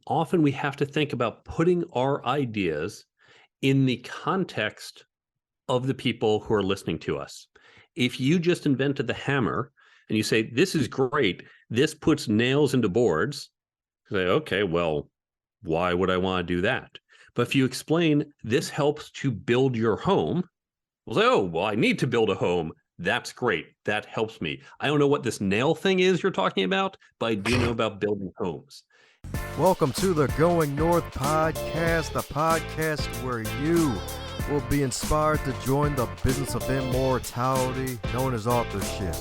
often we have to think about putting our ideas in the context of the people who are listening to us. If you just invented the hammer and you say, this is great, this puts nails into boards, say, okay, well, why would I want to do that? But if you explain this helps to build your home, we'll say, oh, well, I need to build a home. That's great. That helps me. I don't know what this nail thing is you're talking about, but I do know about building homes. Welcome to the Going North podcast, the podcast where you will be inspired to join the business of immortality known as authorship.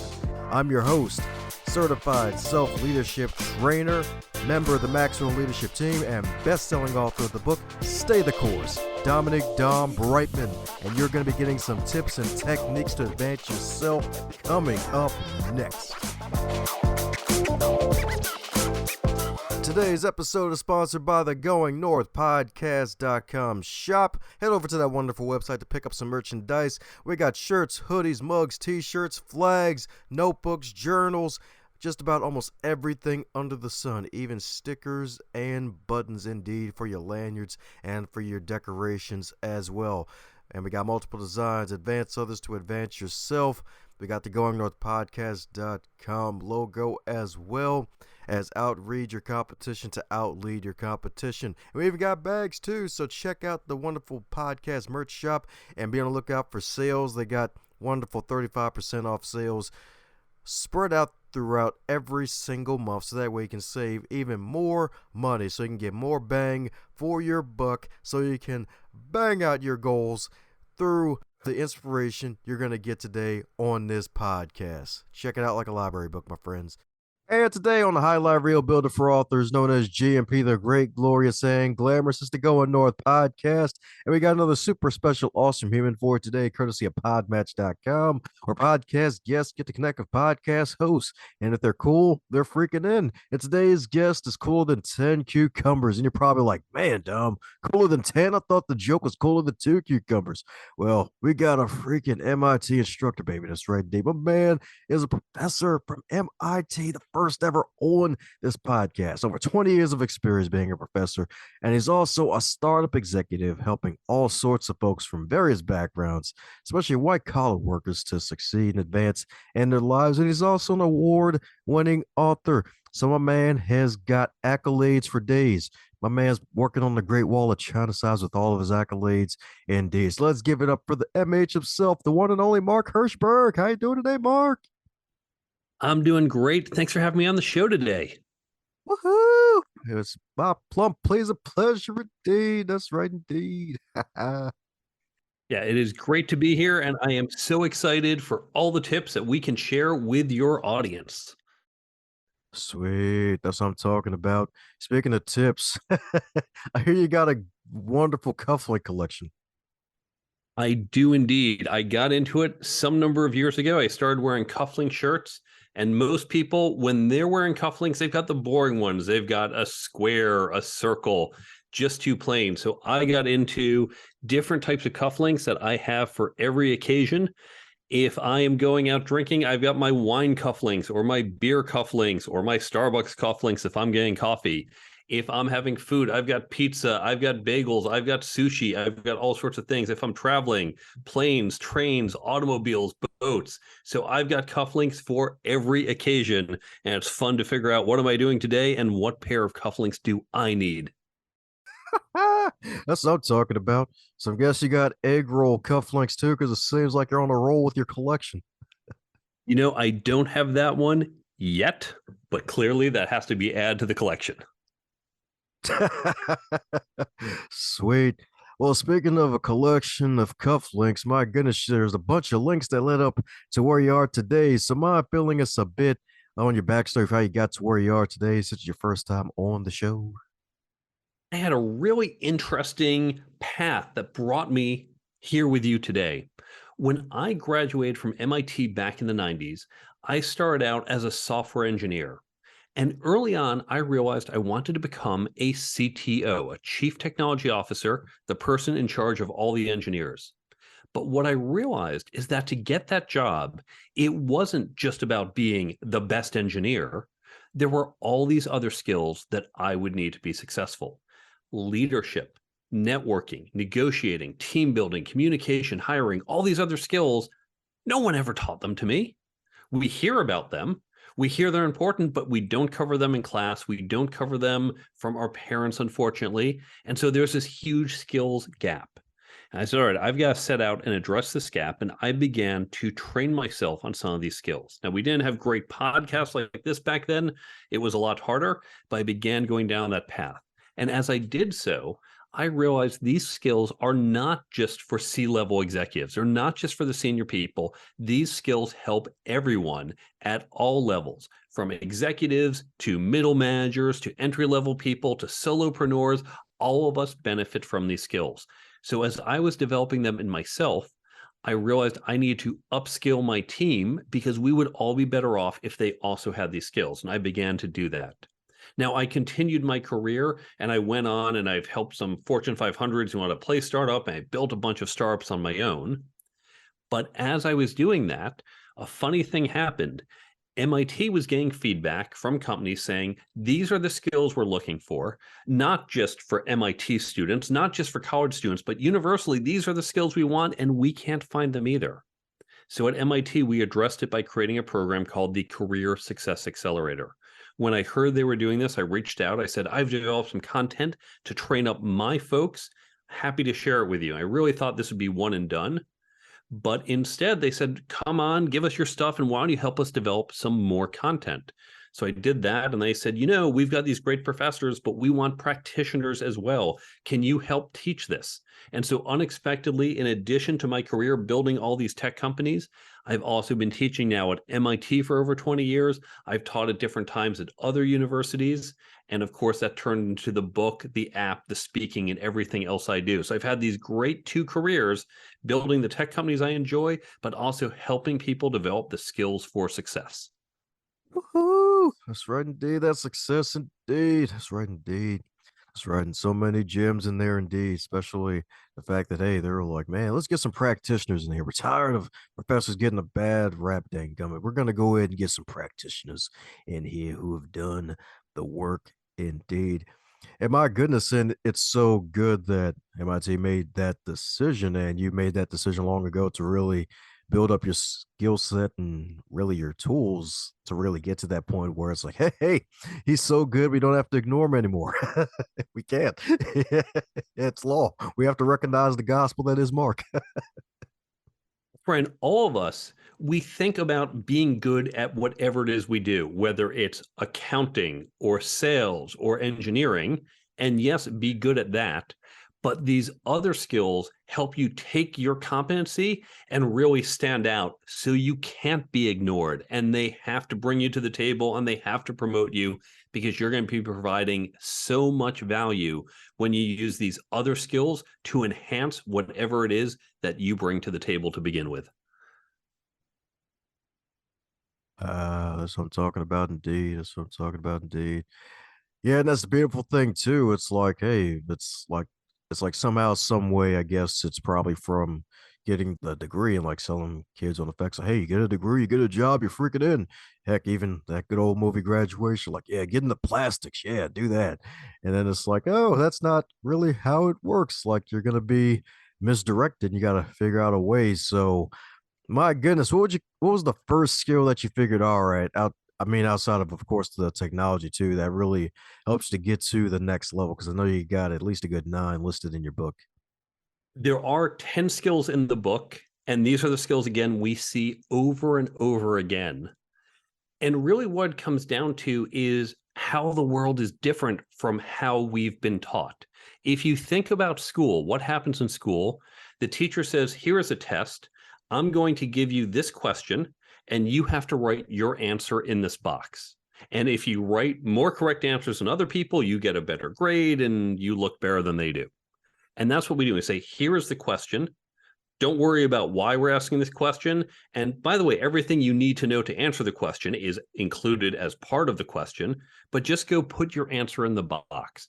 I'm your host, certified self-leadership trainer, member of the Maximum Leadership Team, and best-selling author of the book, Stay the Course, DomBrightmon, and you're going to be getting some tips and techniques to advance yourself coming up next. Today's episode is sponsored by the GoingNorthPodcast.com shop. Head over to that wonderful website to pick up some merchandise. We got shirts, hoodies, mugs, t-shirts, flags, notebooks, journals, just about almost everything under the sun, even stickers and buttons indeed for your lanyards and for your decorations as well. And we got multiple designs, advance others to advance yourself. We got the GoingNorthPodcast.com logo as well as outread your competition to outlead your competition. And we even got bags too, so check out the wonderful podcast merch shop and be on the lookout for sales. They got wonderful 35% off sales spread out throughout every single month, so that way you can save even more money, so you can get more bang for your buck, so you can bang out your goals through the inspiration you're going to get today on this podcast. Check it out like a library book, my friends. And today on the Highlight Reel Builder for Authors, known as GMP, the Great, Glorious, and Glamorous, is the Going North podcast. And we got another super special, awesome human for today, courtesy of Podmatch.com, where podcast guests get to connect with podcast hosts. And if they're cool, they're freaking in. And today's guest is cooler than 10 cucumbers. And you're probably like, man, Dom, cooler than 10? I thought the joke was cooler than 2 cucumbers. Well, we got a freaking MIT instructor, baby. That's right, Dave. My man is a professor from MIT, the first ever on this podcast. Over 20 years of experience being a professor, and he's also a startup executive helping all sorts of folks from various backgrounds, especially white-collar workers, to succeed and advance in their lives. And he's also an award-winning author. So my man has got accolades for days. My man's working on the Great Wall of China size with all of his accolades indeed. So let's give it up for the MH himself, the one and only Mark Herschberg. How you doing today, Mark? I'm doing great. Thanks for having me on the show today. Woohoo! It was my plump please, a pleasure indeed. That's right, indeed. Yeah, it is great to be here, and I am so excited for all the tips that we can share with your audience. Sweet. That's what I'm talking about. Speaking of tips, I hear you got a wonderful cufflink collection. I do indeed. I got into it some number of years ago. I started wearing cufflink shirts, and most people, when they're wearing cufflinks, they've got the boring ones. They've got a square, a circle, just too plain. So I got into different types of cufflinks that I have for every occasion. If I am going out drinking, I've got my wine cufflinks or my beer cufflinks or my Starbucks cufflinks if I'm getting coffee. If I'm having food, I've got pizza, I've got bagels, I've got sushi, I've got all sorts of things. If I'm traveling, planes, trains, automobiles, boats. So I've got cufflinks for every occasion, and it's fun to figure out what am I doing today and what pair of cufflinks do I need. That's what I'm talking about. So I guess you got egg roll cufflinks too, because it seems like you're on a roll with your collection. You know, I don't have that one yet, but clearly that has to be added to the collection. Sweet. Well, speaking of a collection of cufflinks, my goodness, there's a bunch of links that led up to where you are today. So mind filling us a bit on your backstory of how you got to where you are today, since it's your first time on the show. I had a really interesting path that brought me here with you today. When I graduated from MIT back in the 90s, I started out as a software engineer. And early on, I realized I wanted to become a CTO, a Chief Technology Officer, the person in charge of all the engineers. But what I realized is that to get that job, it wasn't just about being the best engineer. there were all these other skills that I would need to be successful. Leadership, networking, negotiating, team building, communication, hiring, all these other skills. No one ever taught them to me. We hear about them. We hear they're important, but we don't cover them in class. We don't cover them from our parents, unfortunately. And so there's this huge skills gap. And I said, all right, I've got to set out and address this gap. And I began to train myself on some of these skills. Now, we didn't have great podcasts like this back then. It was a lot harder, but I began going down that path. And as I did so, I realized these skills are not just for C-level executives. They're not just for the senior people. These skills help everyone at all levels, from executives to middle managers to entry-level people to solopreneurs. All of us benefit from these skills. So as I was developing them in myself, I realized I needed to upskill my team because we would all be better off if they also had these skills. And I began to do that. Now, I continued my career and I went on and I've helped some Fortune 500s who want to play startup, and I built a bunch of startups on my own. But as I was doing that, a funny thing happened. MIT was getting feedback from companies saying, these are the skills we're looking for, not just for MIT students, not just for college students, but universally, these are the skills we want, and we can't find them either. So at MIT, we addressed it by creating a program called the Career Success Accelerator. When I heard they were doing this, I reached out. I said, I've developed some content to train up my folks. Happy to share it with you. I really thought this would be one and done. But instead, they said, come on, give us your stuff, and why don't you help us develop some more content? So I did that, and they said, we've got these great professors, but we want practitioners as well. Can you help teach this? And so unexpectedly, in addition to my career building all these tech companies, I've also been teaching now at MIT for over 20 years. I've taught at different times at other universities. And of course, that turned into the book, the app, the speaking, and everything else I do. So I've had these great 2 careers, building the tech companies I enjoy, but also helping people develop the skills for success. Woohoo! That's right, indeed. That's success, indeed. That's right, indeed. That's right. And so many gems in there, indeed, especially the fact that, hey, they're like, man, let's get some practitioners in here. We're tired of professors getting a bad rap, dang gummit. We're going to go ahead and get some practitioners in here who have done the work, indeed. And my goodness, and it's so good that MIT made that decision, and you made that decision long ago to really build up your skill set and really your tools to really get to that point where it's like, hey, he's so good, we don't have to ignore him anymore. We can't. It's law. We have to recognize the gospel that is Mark. Friend, all of us, we think about being good at whatever it is we do, whether it's accounting or sales or engineering. And yes, be good at that. But these other skills help you take your competency and really stand out so you can't be ignored. And they have to bring you to the table and they have to promote you because you're going to be providing so much value when you use these other skills to enhance whatever it is that you bring to the table to begin with. That's what I'm talking about, indeed. That's what I'm talking about, indeed. Yeah, and that's the beautiful thing too. It's like, hey, it's like somehow, some way, I guess it's probably from getting the degree and like selling kids on the facts. Like, hey, you get a degree, you get a job, you're freaking in. Heck, even that good old movie Graduation, like, yeah, get in the plastics, yeah, do that. And then it's like, oh, that's not really how it works. Like you're gonna be misdirected. You gotta figure out a way. So my goodness, what was the first skill that you figured, all right, outside of course the technology too, that really helps to get to the next level? Because I know you got at least a good 9 listed in your book. There are 10 skills in the book, and these are the skills, again, we see over and over again. And really what it comes down to is how the world is different from how we've been taught. If you think about school, what happens in school? The teacher says, here is a test. I'm going to give you this question, and you have to write your answer in this box. And if you write more correct answers than other people, you get a better grade and you look better than they do. And that's what we do. We say, here is the question. Don't worry about why we're asking this question. And by the way, everything you need to know to answer the question is included as part of the question, but just go put your answer in the box.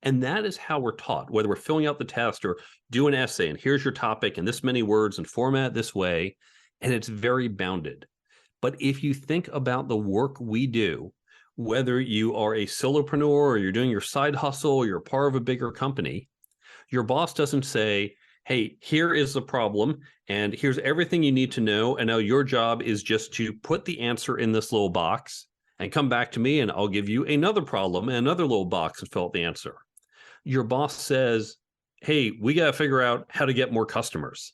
And that is how we're taught, whether we're filling out the test or do an essay, and here's your topic in this many words and format this way, and it's very bounded. But if you think about the work we do, Whether you are a solopreneur or you're doing your side hustle, or you're part of a bigger company, your boss doesn't say, hey, here is the problem, and here's everything you need to know. And now your job is just to put the answer in this little box and come back to me, and I'll give you another problem and another little box and fill out the answer. Your boss says, hey, we got to figure out how to get more customers.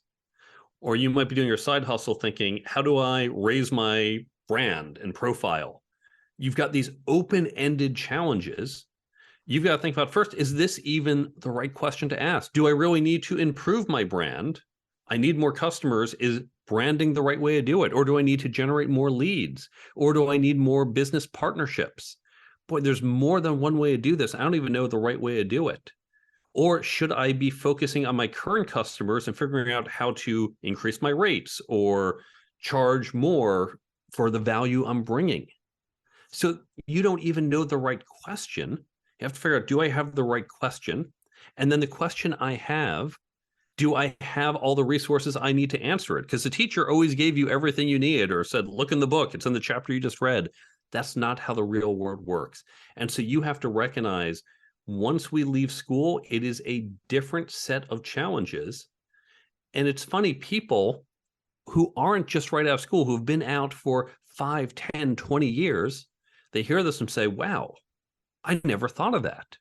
Or you might be doing your side hustle thinking, how do I raise my brand and profile? You've got these open-ended challenges. You've got to think about first, is this even the right question to ask? Do I really need to improve my brand? I need more customers. Is branding the right way to do it? Or do I need to generate more leads? Or do I need more business partnerships? Boy, there's more than one way to do this. I don't even know the right way to do it. Or should I be focusing on my current customers and figuring out how to increase my rates or charge more for the value I'm bringing? So you don't even know the right question. You have to figure out, do I have the right question? And then the question I have, do I have all the resources I need to answer it? Because the teacher always gave you everything you needed or said, look in the book, it's in the chapter you just read. That's not how the real world works. And so you have to recognize, once we leave school, it is a different set of challenges. And it's funny, people who aren't just right out of school, who've been out for 5, 10, 20 years, they hear this and say, wow, I never thought of that.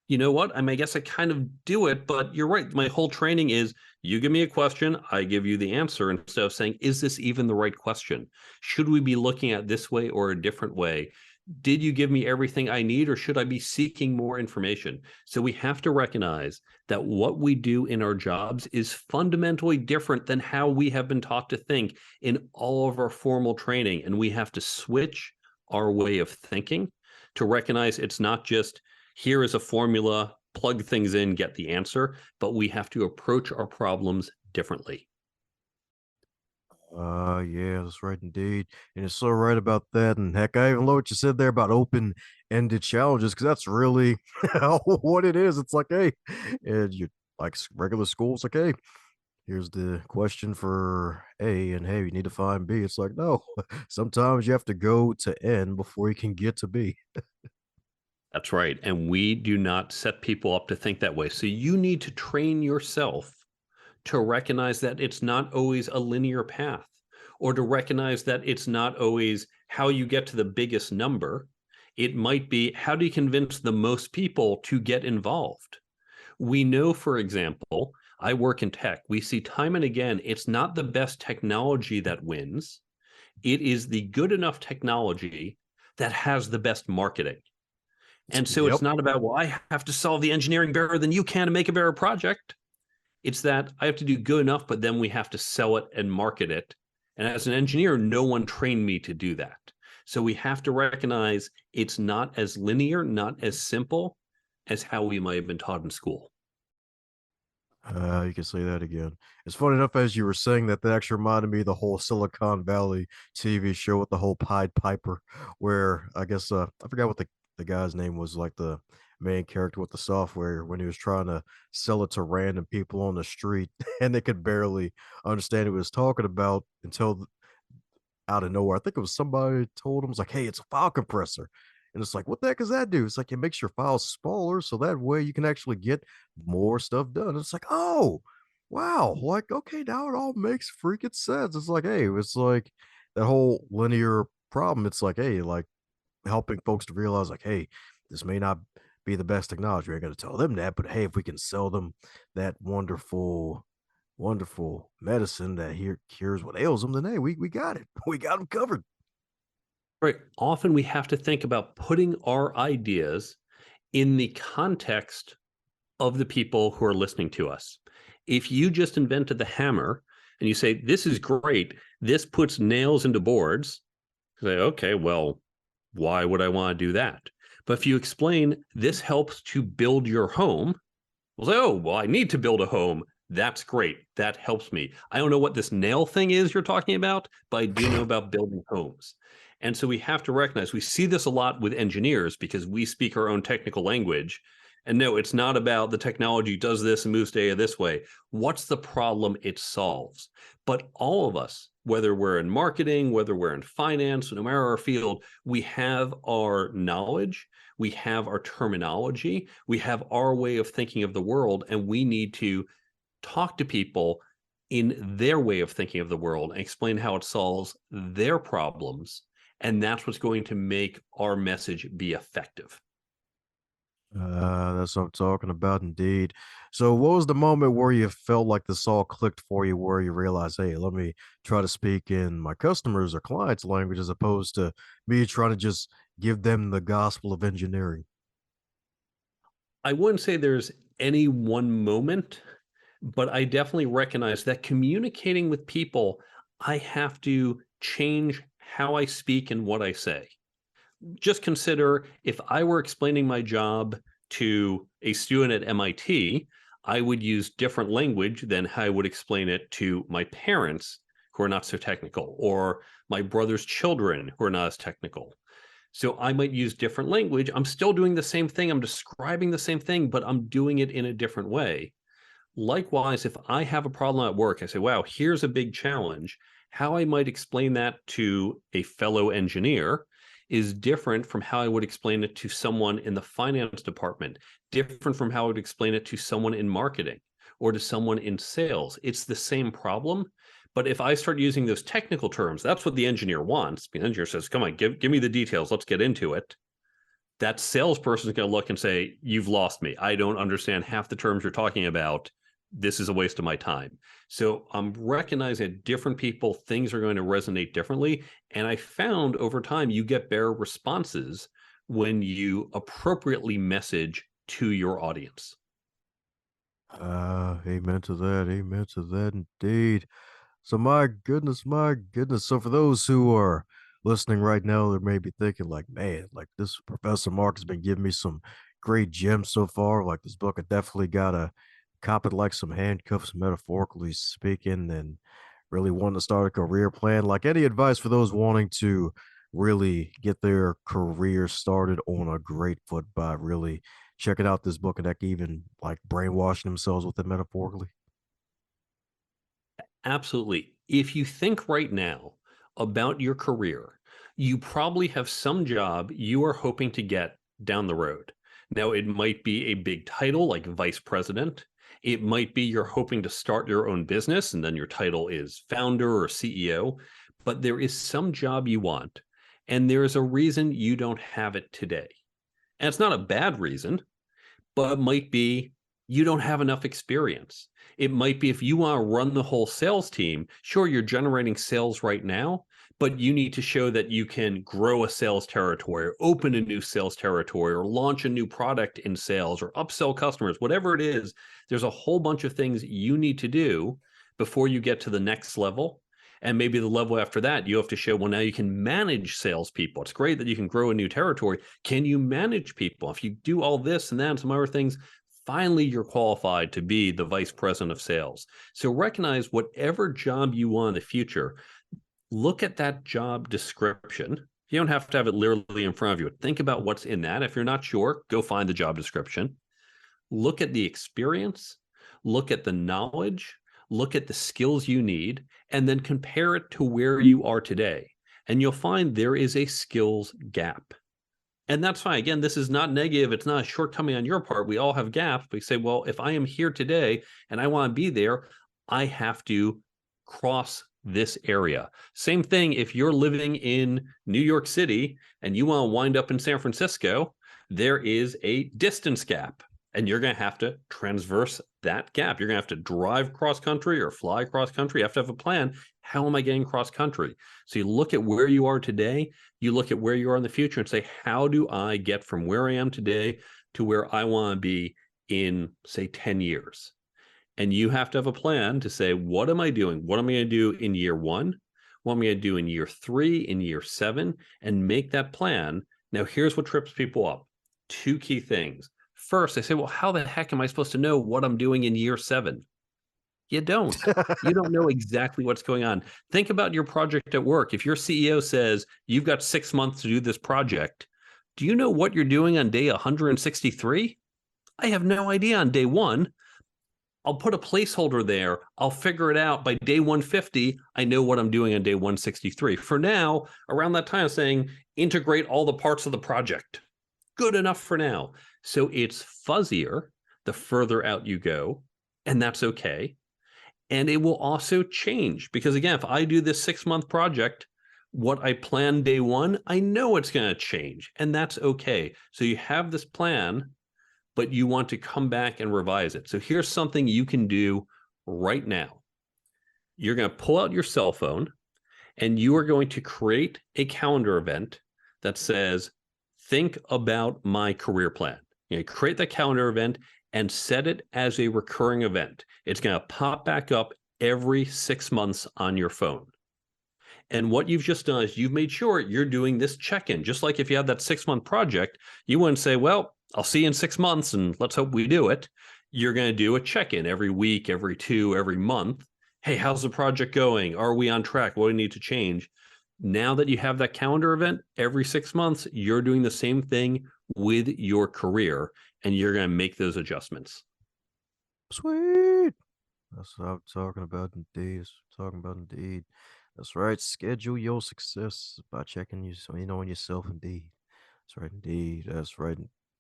You know what? I guess I kind of do it, but you're right. My whole training is, you give me a question, I give you the answer, instead of saying, is this even the right question? Should we be looking at this way or a different way? Did you give me everything I need, or should I be seeking more information? So we have to recognize that what we do in our jobs is fundamentally different than how we have been taught to think in all of our formal training. And we have to switch our way of thinking to recognize it's not just, here is a formula, plug things in, get the answer, but we have to approach our problems differently. Yeah, that's right indeed. And it's so right about that. And heck, I even love what you said there about open-ended challenges, because that's really what it is. It's like, hey, and you like regular school, it's like, hey, here's the question for A, and hey, you need to find B. It's like, no, sometimes you have to go to N before you can get to B. That's right. And we do not set people up to think that way. So you need to train yourself to recognize that it's not always a linear path, or to recognize that it's not always how you get to the biggest number. It might be, how do you convince the most people to get involved? We know, for example, I work in tech. We see time and again, it's not the best technology that wins. It is the good enough technology that has the best marketing. And so Yep. it's not about, well, I have to solve the engineering better than you can to make a better project. It's that I have to do good enough, but then we have to sell it and market it. And as an engineer, no one trained me to do that. So we have to recognize it's not as linear, not as simple as how we might have been taught in school. You can say that again. It's funny enough, as you were saying that, that actually reminded me of the whole Silicon Valley TV show with the whole Pied Piper, where I guess I forgot what the guy's name was, like the main character with the software, when he was trying to sell it to random people on the street, and they could barely understand what he was talking about until out of nowhere. I think it was somebody told him, it's like, hey, it's a file compressor. And it's like, what the heck does that do? It's like, it makes your files smaller so that way you can actually get more stuff done. It's like, oh, wow. Like, okay, now it all makes freaking sense. It's like, hey, it's like that whole linear problem. It's like, hey, like helping folks to realize, like, hey, this may not be the best technology. We're going to tell them that, but hey, if we can sell them that wonderful medicine that here cures what ails them, then hey, we got it. We got them covered. Right. Often we have to think about putting our ideas in the context of the people who are listening to us. If you just invented the hammer and you say, this is great, this puts nails into boards, say, okay, well, why would I want to do that? But if you explain, this helps to build your home, we'll say, oh, well, I need to build a home. That's great. That helps me. I don't know what this nail thing is you're talking about, but I do know about building homes. And so we have to recognize, we see this a lot with engineers because we speak our own technical language. And no, it's not about the technology does this and moves data this way. What's the problem it solves? But all of us whether we're in marketing, whether we're in finance, no matter our field, we have our knowledge, we have our terminology, we have our way of thinking of the world, and we need to talk to people in their way of thinking of the world and explain how it solves their problems. And that's what's going to make our message be effective. That's what I'm talking about, indeed. So, what was the moment where you felt like this all clicked for you, where you realized, hey, let me try to speak in my customers' or clients' language as opposed to me trying to just give them the gospel of engineering? I wouldn't say there's any one moment, but I definitely recognize that communicating with people, I have to change how I speak and what I say. Just consider if I were explaining my job to a student at MIT, I would use different language than how I would explain it to my parents who are not so technical, or my brother's children who are not as technical. So I might use different language. I'm still doing the same thing. I'm describing the same thing, but I'm doing it in a different way. Likewise, if I have a problem at work, I say, wow, here's a big challenge. How I might explain that to a fellow engineer is different from how I would explain it to someone in the finance department, different from how I would explain it to someone in marketing or to someone in sales. It's the same problem. But if I start using those technical terms, that's what the engineer wants. The engineer says, come on, give me the details. Let's get into it. That salesperson is going to look and say, you've lost me. I don't understand half the terms you're talking about. This is a waste of my time. So I'm recognizing that different people, things are going to resonate differently. And I found over time, you get better responses when you appropriately message to your audience. Amen to that. Amen to that, indeed. So my goodness, my goodness. So for those who are listening right now, they may be thinking like, man, like this Professor Mark has been giving me some great gems so far. Like this book, I definitely gotta cop it like some handcuffs, metaphorically speaking, and really wanting to start a career plan. Like any advice for those wanting to really get their career started on a great foot by really checking out this book and that can even like brainwashing themselves with it metaphorically. Absolutely. If you think right now about your career, you probably have some job you are hoping to get down the road. Now, it might be a big title like vice president. It might be you're hoping to start your own business and then your title is founder or CEO, but there is some job you want, and there is a reason you don't have it today. And it's not a bad reason, but it might be you don't have enough experience. It might be if you want to run the whole sales team, sure, you're generating sales right now, but you need to show that you can grow a sales territory, or open a new sales territory, or launch a new product in sales, or upsell customers, whatever it is. There's a whole bunch of things you need to do before you get to the next level. And maybe the level after that, you have to show, well, now you can manage salespeople. It's great that you can grow a new territory. Can you manage people? If you do all this and that and some other things, finally you're qualified to be the vice president of sales. So recognize whatever job you want in the future, look at that job description. You don't have to have it literally in front of you. Think about what's in that. If you're not sure, go find the job description. Look at the experience, look at the knowledge, look at the skills you need, and then compare it to where you are today. And you'll find there is a skills gap. And that's fine. Again, this is not negative. It's not a shortcoming on your part. We all have gaps. But you say, well, if I am here today and I want to be there, I have to cross this area. Same thing if you're living in New York City and you want to wind up in San Francisco, there is a distance gap. And you're going to have to transverse that gap. You're going to have to drive cross country or fly cross country. You have to have a plan. How am I getting cross country? So you look at where you are today, you look at where you are in the future and say, how do I get from where I am today to where I want to be in, say, 10 years? And you have to have a plan to say, what am I doing? What am I going to do in year one? What am I going to do in year 3, in year 7? And make that plan. Now, here's what trips people up. 2 key things. First, they say, well, how the heck am I supposed to know what I'm doing in year 7? You don't. You don't know exactly what's going on. Think about your project at work. If your CEO says you've got 6 months to do this project, do you know what you're doing on day 163? I have no idea on day 1. I'll put a placeholder there. I'll figure it out by day 150. I know what I'm doing on day 163. For now, around that time, I'm saying integrate all the parts of the project. Good enough for now. So it's fuzzier the further out you go, and that's okay. And it will also change because, again, if I do this 6-month project, what I plan day one, I know it's going to change, and that's okay. So you have this plan, but you want to come back and revise it. So here's something you can do right now. You're going to pull out your cell phone and you are going to create a calendar event that says, think about my career plan. You create that calendar event and set it as a recurring event. It's going to pop back up every 6 months on your phone. And what you've just done is you've made sure you're doing this check-in. Just like if you had that 6-month project, you wouldn't say, well, I'll see you in 6 months and let's hope we do it. You're going to do a check-in every week, every 2, every month. Hey, how's the project going? Are we on track? What do we need to change? Now that you have that calendar event every 6 months, you're doing the same thing with your career and you're going to make those adjustments. Sweet. That's what I'm talking about indeed. That's right. Schedule your success by checking on yourself indeed. That's right indeed. That's right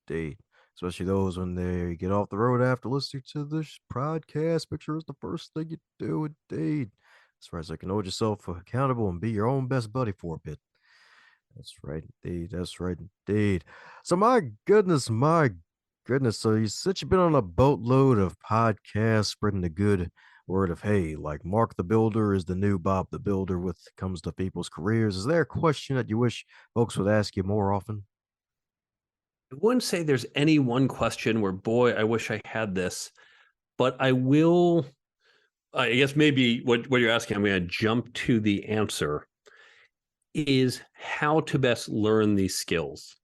indeed. Especially those when they get off the road after listening to this podcast. Make sure it's the first thing you do indeed. That's right. So you can hold yourself accountable and be your own best buddy for a bit. That's right indeed. That's right indeed. So my goodness. So you said you've been on a boatload of podcasts spreading the good word of, hey, like Mark the Builder is the new Bob the Builder with comes to people's careers. Is there a question that you wish folks would ask you more often? I wouldn't say there's any one question where, boy, I wish I had this, but I will. I guess maybe what you're asking, I'm going to jump to the answer, is how to best learn these skills.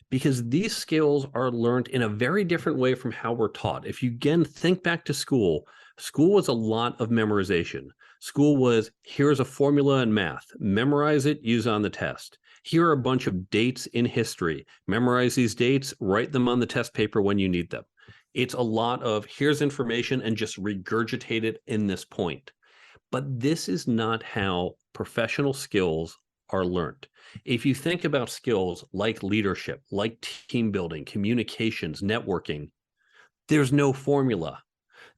Because these skills are learned in a very different way from how we're taught. If you again think back to school, school was a lot of memorization. School was, here's a formula in math, memorize it, use it on the test. Here are a bunch of dates in history. Memorize these dates, write them on the test paper when you need them. It's a lot of here's information and just regurgitate it in this point. But this is not how professional skills are learned. If you think about skills like leadership, like team building, communications, networking, there's no formula.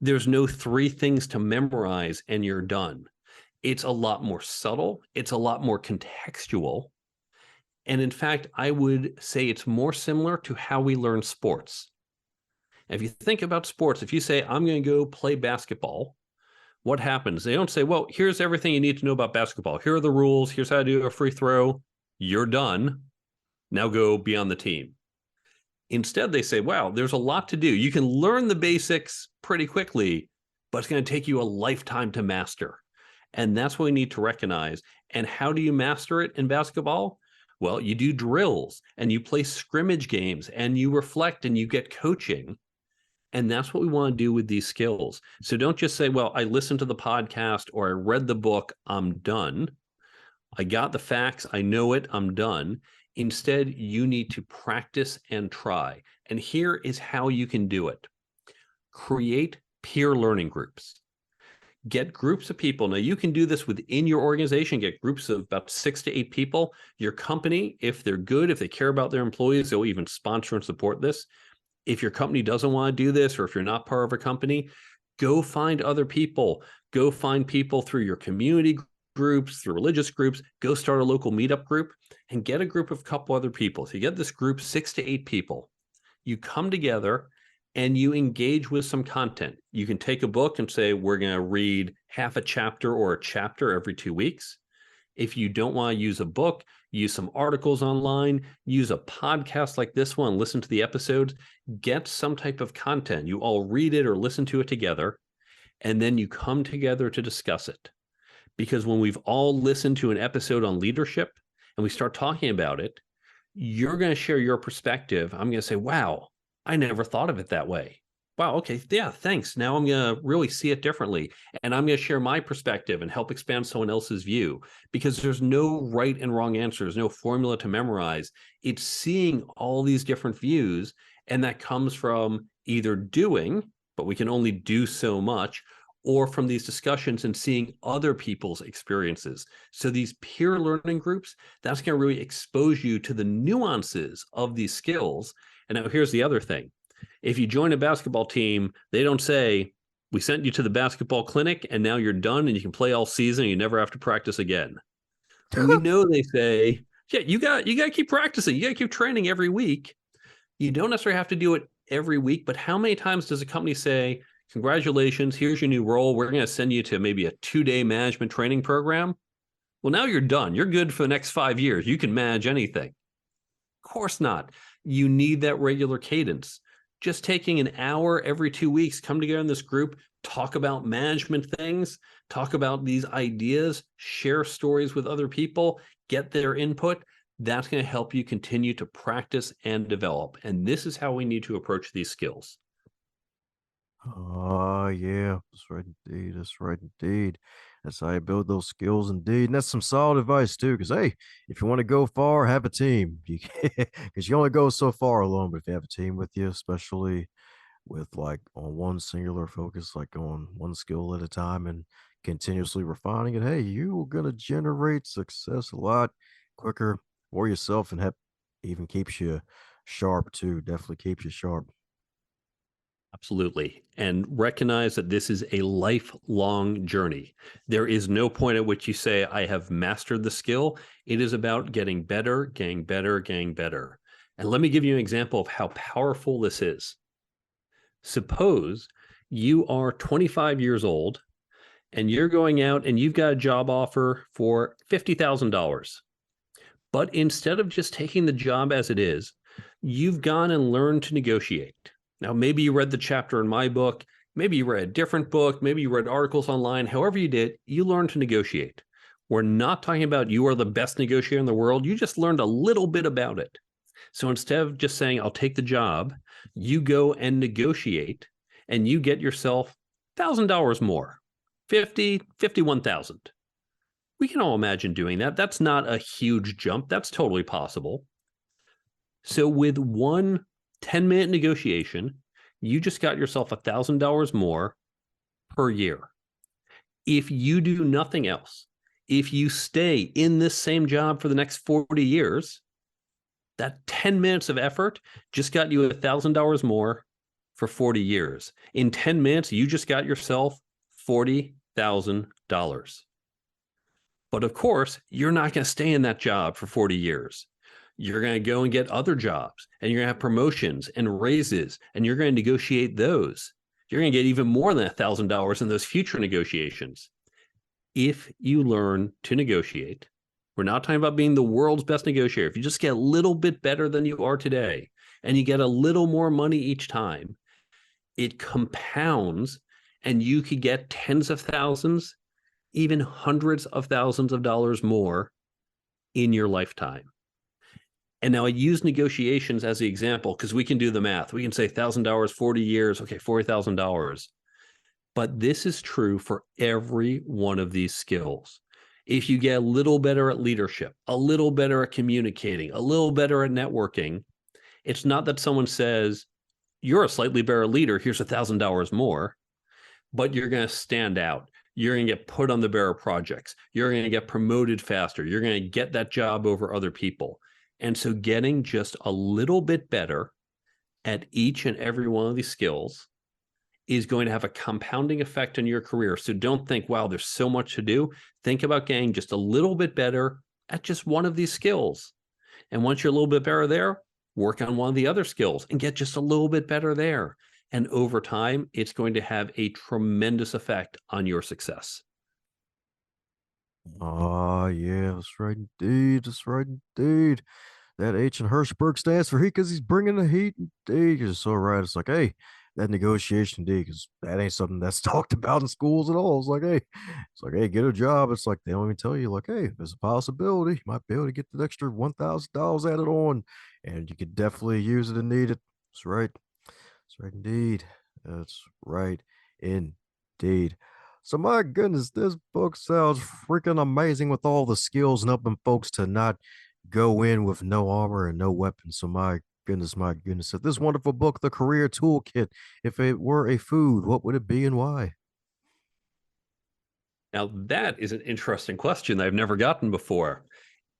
There's no 3 things to memorize and you're done. It's a lot more subtle. It's a lot more contextual. And in fact, I would say it's more similar to how we learn sports. If you think about sports, if you say, I'm going to go play basketball, what happens? They don't say, well, here's everything you need to know about basketball. Here are the rules. Here's how to do a free throw. You're done. Now go be on the team. Instead, they say, wow, there's a lot to do. You can learn the basics pretty quickly, but it's going to take you a lifetime to master. And that's what we need to recognize. And how do you master it in basketball? Well, you do drills and you play scrimmage games and you reflect and you get coaching. And that's what we want to do with these skills. So don't just say, well, I listened to the podcast or I read the book, I'm done. I got the facts, I know it, I'm done. Instead, you need to practice and try. And here is how you can do it. Create peer learning groups. Get groups of people. Now, you can do this within your organization. Get groups of about 6 to 8 people. Your company, if they're good, if they care about their employees, they'll even sponsor and support this. If your company doesn't want to do this, or if you're not part of a company, go find other people. Go find people through your community groups, through religious groups. Go start a local meetup group and get a group of a couple other people. So you get this group, 6 to 8 people. You come together and you engage with some content. You can take a book and say, we're going to read half a chapter or a chapter every 2 weeks. If you don't want to use a book, use some articles online, use a podcast like this one, listen to the episodes, get some type of content. You all read it or listen to it together, and then you come together to discuss it. Because when we've all listened to an episode on leadership and we start talking about it, you're going to share your perspective. I'm going to say, wow, I never thought of it that way. Wow, okay, yeah, thanks. Now I'm going to really see it differently. And I'm going to share my perspective and help expand someone else's view, because there's no right and wrong answers, no formula to memorize. It's seeing all these different views, and that comes from either doing, but we can only do so much, or from these discussions and seeing other people's experiences. So these peer learning groups, that's going to really expose you to the nuances of these skills. And now here's the other thing. If you join a basketball team, they don't say, we sent you to the basketball clinic and now you're done and you can play all season and you never have to practice again. We know they say, yeah, you got to keep practicing. You got to keep training every week. You don't necessarily have to do it every week, but how many times does a company say, congratulations, here's your new role. We're going to send you to maybe a 2-day management training program. Well, now you're done. You're good for the next 5 years. You can manage anything. Of course not. You need that regular cadence. Just taking an hour every 2 weeks, come together in this group, talk about management things, talk about these ideas, share stories with other people, get their input. That's going to help you continue to practice and develop. And this is how we need to approach these skills. Oh, yeah. That's right, indeed. That's right, indeed. That's how you build those skills, indeed. And that's some solid advice, too. Because, hey, if you want to go far, have a team. Because you only go so far alone. But if you have a team with you, especially with like on one singular focus, like on one skill at a time and continuously refining it, hey, you are going to generate success a lot quicker for yourself and even keeps you sharp, too. Definitely keeps you sharp. Absolutely. And recognize that this is a lifelong journey. There is no point at which you say, I have mastered the skill. It is about getting better, getting better, getting better. And let me give you an example of how powerful this is. Suppose you are 25 years old and you're going out and you've got a job offer for $50,000. But instead of just taking the job as it is, you've gone and learned to negotiate. Now, maybe you read the chapter in my book, maybe you read a different book, maybe you read articles online, however you did, you learned to negotiate. We're not talking about you are the best negotiator in the world. You just learned a little bit about it. So instead of just saying, I'll take the job, you go and negotiate and you get yourself $1,000 more, 51,000. We can all imagine doing that. That's not a huge jump. That's totally possible. So with one 10-minute negotiation, you just got yourself $1,000 more per year. If you do nothing else, if you stay in this same job for the next 40 years, that 10 minutes of effort just got you $1,000 more for 40 years. In 10 minutes, you just got yourself $40,000. But of course, you're not going to stay in that job for 40 years. You're going to go and get other jobs, and you're going to have promotions and raises, and you're going to negotiate those. You're going to get even more than $1,000 in those future negotiations. If you learn to negotiate, we're not talking about being the world's best negotiator. If you just get a little bit better than you are today, and you get a little more money each time, it compounds, and you could get tens of thousands, even hundreds of thousands of dollars more in your lifetime. And now I use negotiations as the example because we can do the math. We can say $1,000, 40 years, okay, $40,000. But this is true for every one of these skills. If you get a little better at leadership, a little better at communicating, a little better at networking, it's not that someone says, you're a slightly better leader, here's $1,000 more, but you're going to stand out. You're going to get put on the better projects. You're going to get promoted faster. You're going to get that job over other people. And so getting just a little bit better at each and every one of these skills is going to have a compounding effect on your career. So don't think, wow, there's so much to do. Think about getting just a little bit better at just one of these skills. And once you're a little bit better there, work on one of the other skills and get just a little bit better there. And over time, it's going to have a tremendous effect on your success. Oh, yeah, that's right, indeed. That's right, indeed. That H in Herschberg stands for heat because he's bringing the heat. Indeed, you're so right. It's like, hey, that negotiation, indeed, because that ain't something that's talked about in schools at all. It's like, hey, get a job. It's like they don't even tell you, like, hey, there's a possibility you might be able to get the extra $1,000 added on, and you could definitely use it and need it. That's right. That's right, indeed. That's right, indeed. So my goodness, this book sounds freaking amazing with all the skills and helping folks to not go in with no armor and no weapons. So my goodness, my goodness. If this wonderful book, The Career Toolkit, if it were a food, what would it be and why? Now, that is an interesting question I've never gotten before.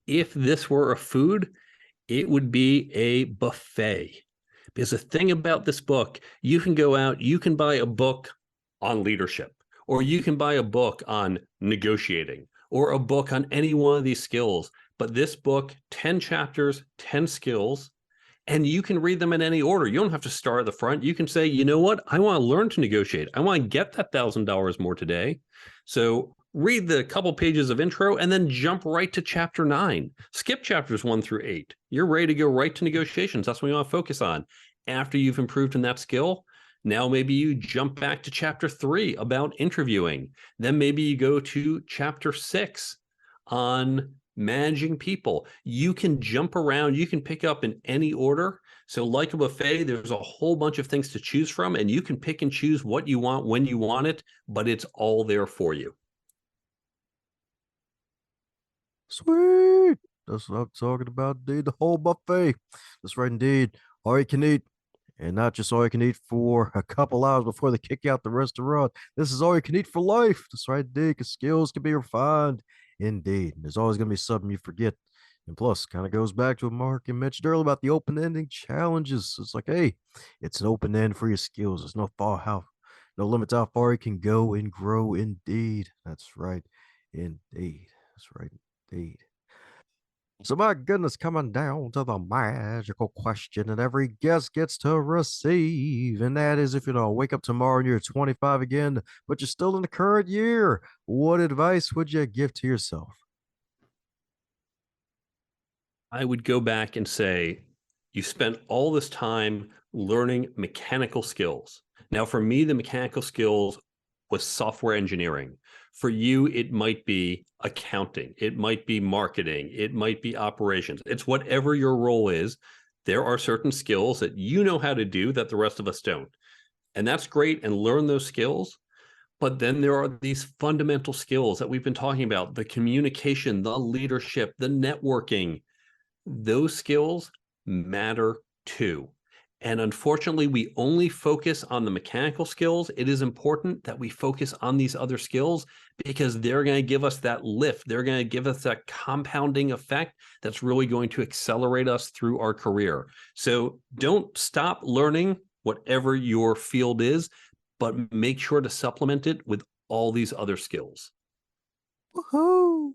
If this were a food, it would be a buffet. Because the thing about this book, you can go out, you can buy a book on leadership, or you can buy a book on negotiating, or a book on any one of these skills. But this book, 10 chapters, 10 skills, and you can read them in any order. You don't have to start at the front. You can say, you know what? I want to learn to negotiate. I want to get that $1,000 more today. So read the couple pages of intro and then jump right to chapter 9. Skip chapters 1 through 8. You're ready to go right to negotiations. That's what you want to focus on. After you've improved in that skill, now maybe you jump back to chapter 3 about interviewing. Then maybe you go to chapter 6 on managing people. You can jump around, you can pick up in any order. So like a buffet, there's a whole bunch of things to choose from, and you can pick and choose what you want when you want it, but it's all there for you. Sweet. That's what I'm talking about, indeed. The whole buffet. That's right, indeed. All you can eat. And not just all you can eat for a couple hours before they kick you out the restaurant. This is all you can eat for life. That's right, indeed, because skills can be refined. Indeed. There's always going to be something you forget. And plus, kind of goes back to what Mark mentioned earlier about the open-ending challenges. It's like, hey, it's an open end for your skills. There's no limit to how far you can go and grow. Indeed. That's right. Indeed. That's right. Indeed. So, my goodness, coming down to the magical question that every guest gets to receive. And that is, if you know, wake up tomorrow and you're 25 again, but you're still in the current year, what advice would you give to yourself? I would go back and say, you spent all this time learning mechanical skills. Now, for me, the mechanical skills was software engineering. For you, it might be accounting, it might be marketing, it might be operations. It's whatever your role is. There are certain skills that you know how to do that the rest of us don't. And that's great, and learn those skills. But then there are these fundamental skills that we've been talking about: the communication, the leadership, the networking. Those skills matter too. And unfortunately, we only focus on the mechanical skills. It is important that we focus on these other skills because they're going to give us that lift. They're going to give us that compounding effect that's really going to accelerate us through our career. So don't stop learning whatever your field is, but make sure to supplement it with all these other skills. Woohoo!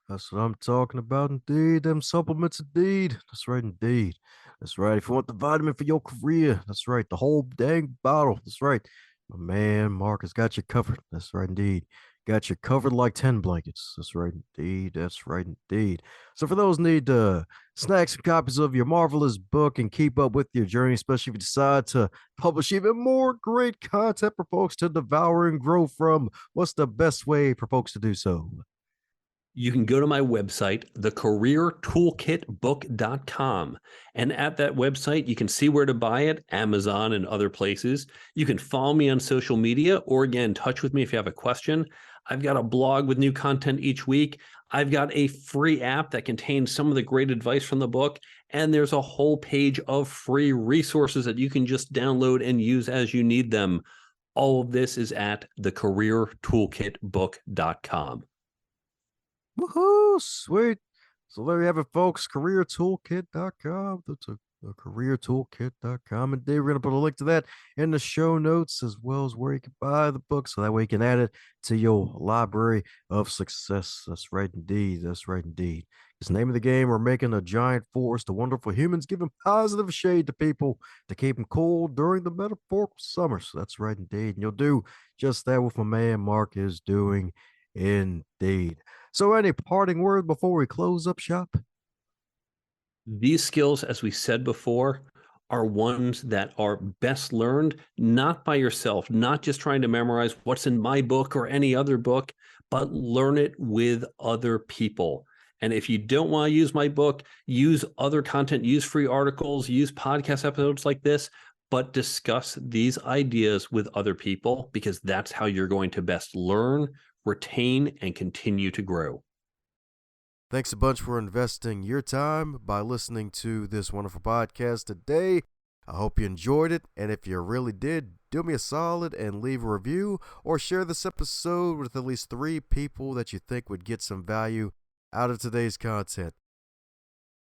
That's what I'm talking about, indeed. Them supplements, indeed. That's right, indeed. That's right. If you want the vitamin for your career, that's right. The whole dang bottle. That's right. My man, Mark has got you covered. That's right, indeed. Got you covered like 10 blankets. That's right, indeed. That's right, indeed. So, for those who need snag some copies of your marvelous book and keep up with your journey, especially if you decide to publish even more great content for folks to devour and grow from, what's the best way for folks to do so? You can go to my website, thecareertoolkitbook.com. And at that website, you can see where to buy it, Amazon and other places. You can follow me on social media, or again, touch with me if you have a question. I've got a blog with new content each week. I've got a free app that contains some of the great advice from the book. And there's a whole page of free resources that you can just download and use as you need them. All of this is at thecareertoolkitbook.com. Woohoo! Sweet. So there you have it, folks. CareerToolkit.com. That's a CareerToolkit.com. And Dave, we're going to put a link to that in the show notes, as well as where you can buy the book. So that way you can add it to your library of success. That's right, indeed. That's right, indeed. It's the name of the game. We're making a giant force to wonderful humans, giving positive shade to people to keep them cool during the metaphorical summer. So that's right, indeed. And you'll do just that with my man Mark is doing, indeed. So, any parting words before we close up shop? These skills, as we said before, are ones that are best learned not by yourself, not just trying to memorize what's in my book or any other book, but learn it with other people. And if you don't want to use my book, use other content, use free articles, use podcast episodes like this, but discuss these ideas with other people, because that's how you're going to best learn, retain, and continue to grow. Thanks a bunch for investing your time by listening to this wonderful podcast today. I hope you enjoyed it, and if you really did, do me a solid and leave a review or share this episode with at least 3 people that you think would get some value out of today's content.